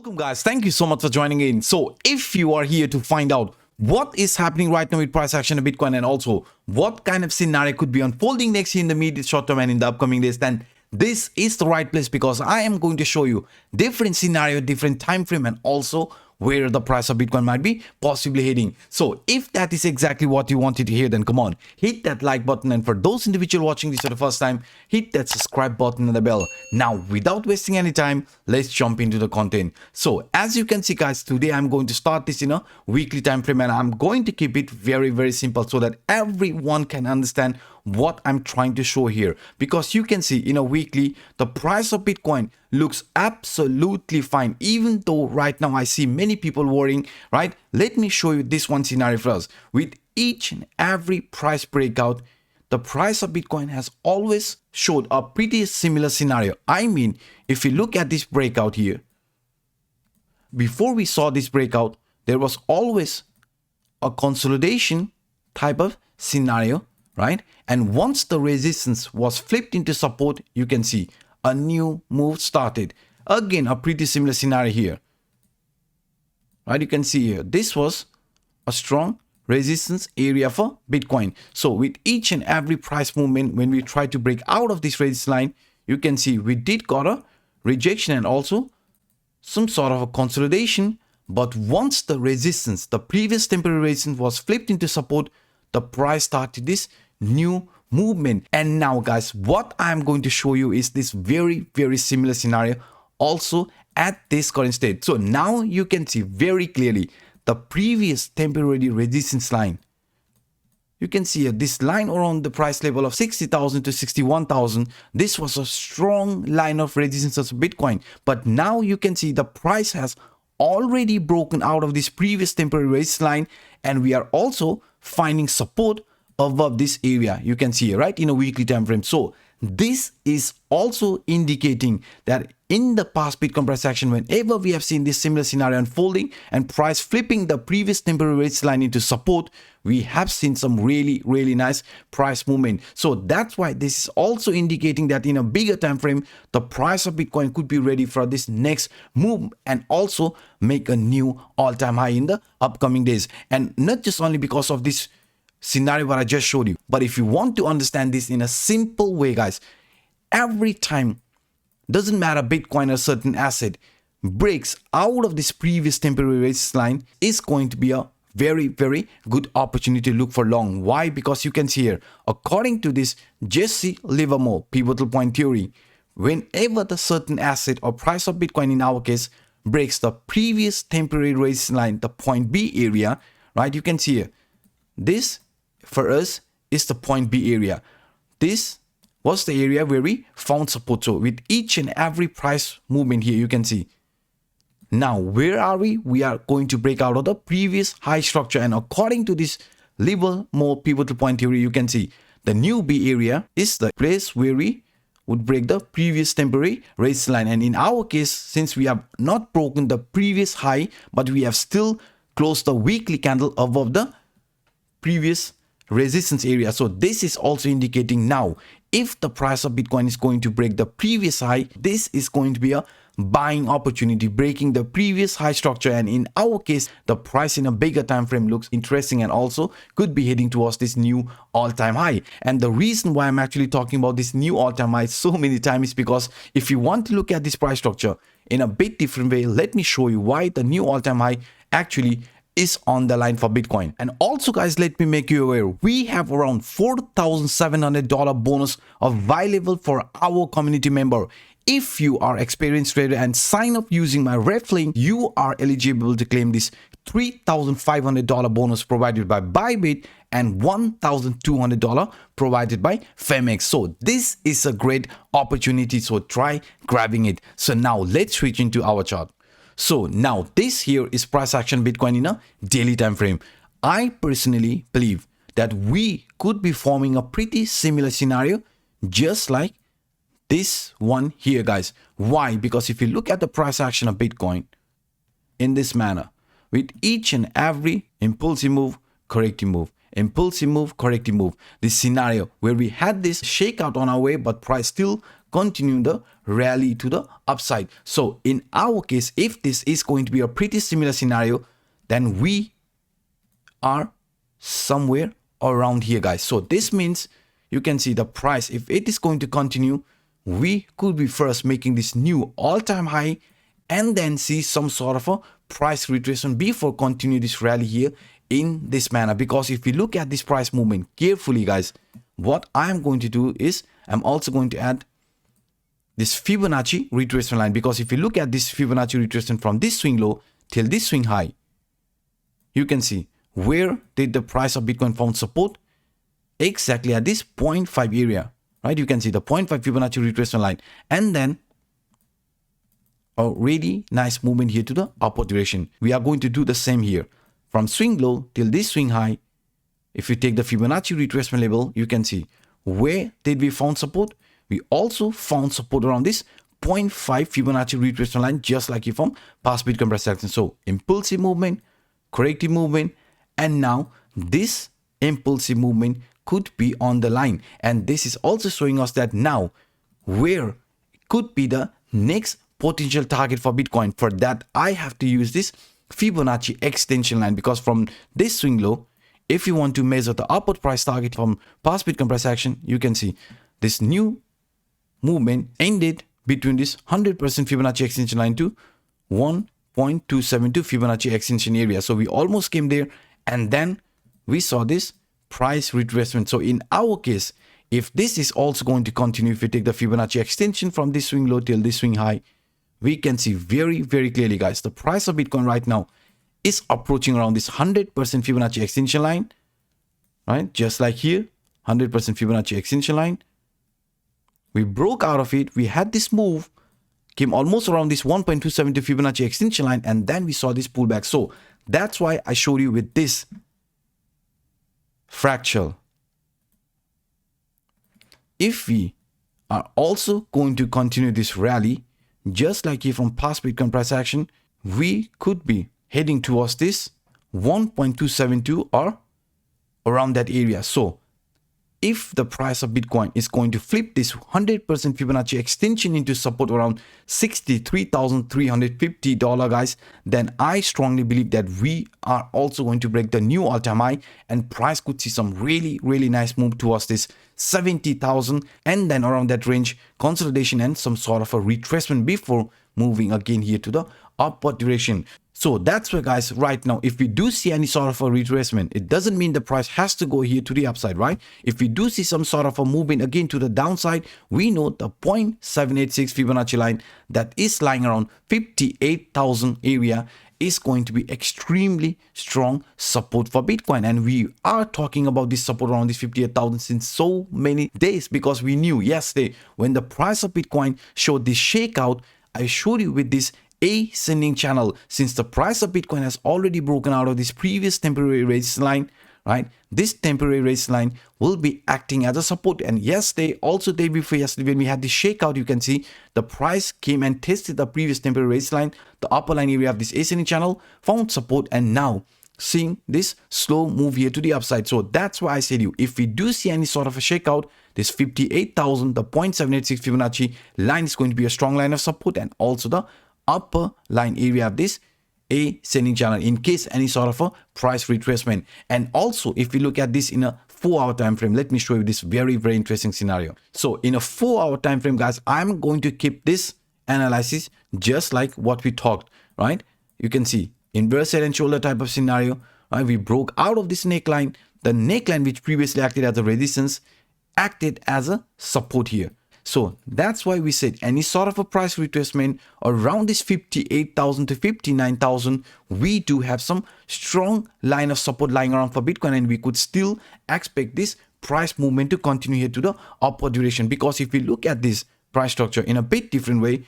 Welcome guys, thank you so much for joining in. So if you are here to find out what is happening right now with price action of Bitcoin and also what kind of scenario could be unfolding next year in the immediate short term and in the upcoming days, then this is the right place because I am going to show you different scenario, different time frame and also where the price of Bitcoin might be possibly heading. So if that is exactly what you wanted to hear, then come on, hit that like button, and for those individuals watching this for the first time, hit that subscribe button and the bell. Now without wasting any time, let's jump into the content. So as you can see guys, today I'm going to start this in a weekly time frame and I'm going to keep it very simple so that everyone can understand what I'm trying to show here, because you can see in a weekly the price of Bitcoin looks absolutely fine, even though right now I see many people worrying, right? Let me show you this one scenario first. With each and every price breakout, the price of Bitcoin has always showed a pretty similar scenario. I mean, if you look at this breakout here, before we saw this breakout, there was always a consolidation type of scenario, right? And once the resistance was flipped into support, you can see a new move started. Again, a pretty similar scenario here, right? You can see here, this was a strong resistance area for Bitcoin. So with each and every price movement, when we try to break out of this resistance line, you can see we did got a rejection and also some sort of a consolidation. But once the resistance, the previous temporary resistance was flipped into support, the price started this new movement. And now guys, what I'm going to show you is this very similar scenario also at this current state. So now you can see very clearly the previous temporary resistance line. You can see this line around the price level of 60,000 to 61,000. This was a strong line of resistance of Bitcoin. But now you can see the price has already broken out of this previous temporary resistance line, and we are also finding support above this area. You can see, right, in a weekly time frame. So this is also indicating that in the past Bitcoin price action, whenever we have seen this similar scenario unfolding and price flipping the previous temporary resistance line into support, we have seen some really nice price movement. So that's why this is also indicating that in a bigger time frame, the price of Bitcoin could be ready for this next move and also make a new all-time high in the upcoming days. And not just only because of this scenario what I just showed you, but if you want to understand this in a simple way guys, every time, doesn't matter, Bitcoin or certain asset breaks out of this previous temporary resistance line, is going to be a very good opportunity to look for long. Why? Because you can see here, according to this Jesse Livermore pivotal point theory, whenever the certain asset or price of Bitcoin in our case breaks the previous temporary resistance line, the point B area, right? You can see here, this for us is the point B area. This was the area where we found support. So with each and every price movement here, you can see. Now, where are we? We are going to break out of the previous high structure. And according to this Livermore pivotal point theory, you can see the new B area is the place where we would break the previous temporary resistance line. And in our case, since we have not broken the previous high, but we have still closed the weekly candle above the previous resistance area. So this is also indicating now, if the price of Bitcoin is going to break the previous high, this is going to be a buying opportunity, breaking the previous high structure. And in our case, the price in a bigger time frame looks interesting and also could be heading towards this new all-time high. And the reason why I'm actually talking about this new all-time high so many times is because if you want to look at this price structure in a bit different way, let me show you why the new all-time high actually is on the line for Bitcoin. And also guys, let me make you aware, we have around $4,700 bonus available for our community member. If you are experienced trader and sign up using my ref link, you are eligible to claim this $3,500 bonus provided by BYBIT and $1,200 provided by Phemex. So this is a great opportunity, so try grabbing it. So now let's switch into our chart. So now this here is price action Bitcoin in a daily time frame. I personally believe that we could be forming a pretty similar scenario just like this one here guys. Why? Because if you look at the price action of Bitcoin in this manner, with each and every impulsive move, corrective move, impulsive move, corrective move, this scenario where we had this shakeout on our way but price still continue the rally to the upside. So in our case, if this is going to be a pretty similar scenario, then we are somewhere around here, guys. So this means you can see the price, if it is going to continue, we could be first making this new all-time high and then see some sort of a price retracement before continue this rally here in this manner. Because if we look at this price movement carefully, guys, what I'm going to do is I'm also going to add this Fibonacci retracement line, because if you look at this Fibonacci retracement from this swing low till this swing high, you can see where did the price of Bitcoin found support? Exactly at this 0.5 area, right? You can see the 0.5 Fibonacci retracement line, and then a really nice movement here to the upward direction. We are going to do the same here from swing low till this swing high. If you take the Fibonacci retracement level, you can see where did we found support? We also found support around this 0.5 Fibonacci retracement line, just like from past Bitcoin price action. So impulsive movement, corrective movement, and now this impulsive movement could be on the line. And this is also showing us that now where could be the next potential target for Bitcoin. For that, I have to use this Fibonacci extension line, because from this swing low, if you want to measure the upward price target from past Bitcoin price action, you can see this new movement ended between this 100% Fibonacci extension line to 1.272 Fibonacci extension area. So we almost came there, and then we saw this price retracement. So in our case, if this is also going to continue, if we take the Fibonacci extension from this swing low till this swing high, we can see very, very clearly, guys, the price of Bitcoin right now is approaching around this 100% Fibonacci extension line, right? Just like here, 100% Fibonacci extension line. We broke out of it. We had this move, came almost around this 1.272 Fibonacci extension line, and then we saw this pullback. So that's why I showed you with this fractal. If we are also going to continue this rally, just like here from past Bitcoin price action, we could be heading towards this 1.272 or around that area. So if the price of Bitcoin is going to flip this 100% Fibonacci extension into support around $63,350, guys, then I strongly believe that we are also going to break the new all-time high, and price could see some really, really nice move towards this 70,000, and then around that range consolidation and some sort of a retracement before moving again here to the upward direction. So that's why, guys, right now, if we do see any sort of a retracement, it doesn't mean the price has to go here to the upside, right? If we do see some sort of a movement again to the downside, we know the 0.786 Fibonacci line that is lying around 58,000 area is going to be extremely strong support for Bitcoin. And we are talking about this support around this 58,000 since so many days, because we knew yesterday when the price of Bitcoin showed this shakeout, I showed you with this ascending channel, since the price of Bitcoin has already broken out of this previous temporary resistance line, right? This temporary resistance line will be acting as a support. And yesterday, also day before yesterday, when we had this shakeout, you can see the price came and tested the previous temporary resistance line, the upper line area of this ascending channel, found support, and now seeing this slow move here to the upside. So that's why I said you, if we do see any sort of a shakeout, this 58,000, the 0.786 Fibonacci line is going to be a strong line of support, and also the upper line area of this ascending channel in case any sort of a price retracement. And also, if we look at this in a 4-hour time frame, let me show you this very, very interesting scenario. So in a 4-hour time frame, guys, I'm going to keep this analysis just like what we talked, right? You can see inverse head and shoulder type of scenario, right? We broke out of this neckline. The neckline, which previously acted as a resistance, acted as a support here. So that's why we said any sort of a price retracement around this 58,000 to 59,000, we do have some strong line of support lying around for Bitcoin, and we could still expect this price movement to continue here to the upward direction. Because if we look at this price structure in a bit different way,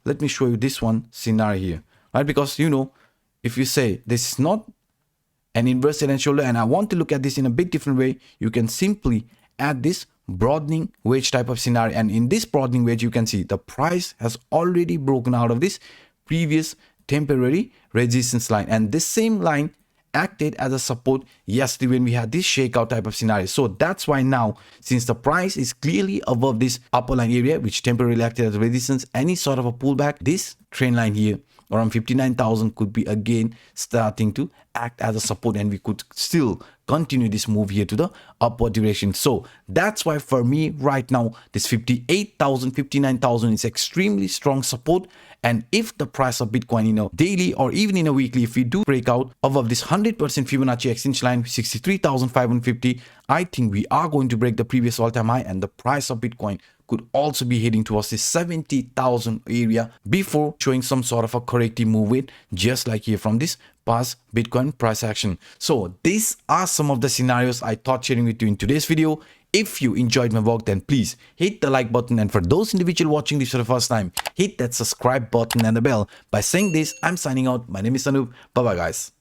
let me show you this one scenario here, right? Because, you know, if you say this is not an inverse head and shoulder and I want to look at this in a bit different way, you can simply add this broadening wedge type of scenario. And in this broadening wedge, you can see the price has already broken out of this previous temporary resistance line, and this same line acted as a support yesterday when we had this shakeout type of scenario. So that's why now, since the price is clearly above this upper line area, which temporarily acted as resistance, any sort of a pullback, this trend line here around 59,000 could be again starting to act as a support, and we could still continue this move here to the upward direction. So that's why for me right now, this 58,000, 59,000 is extremely strong support. And if the price of Bitcoin in a daily or even in a weekly, if we do break out above this 100% Fibonacci extension line, 63,550, I think we are going to break the previous all-time high, and the price of Bitcoin could also be heading towards the 70,000 area before showing some sort of a corrective move with, just like here from this past Bitcoin price action. So these are some of the scenarios I thought sharing with you in today's video. If you enjoyed my work, then please hit the like button, and for those individuals watching this for the first time, hit that subscribe button and the bell. By saying this, I'm signing out. My name is Anup. Bye bye guys.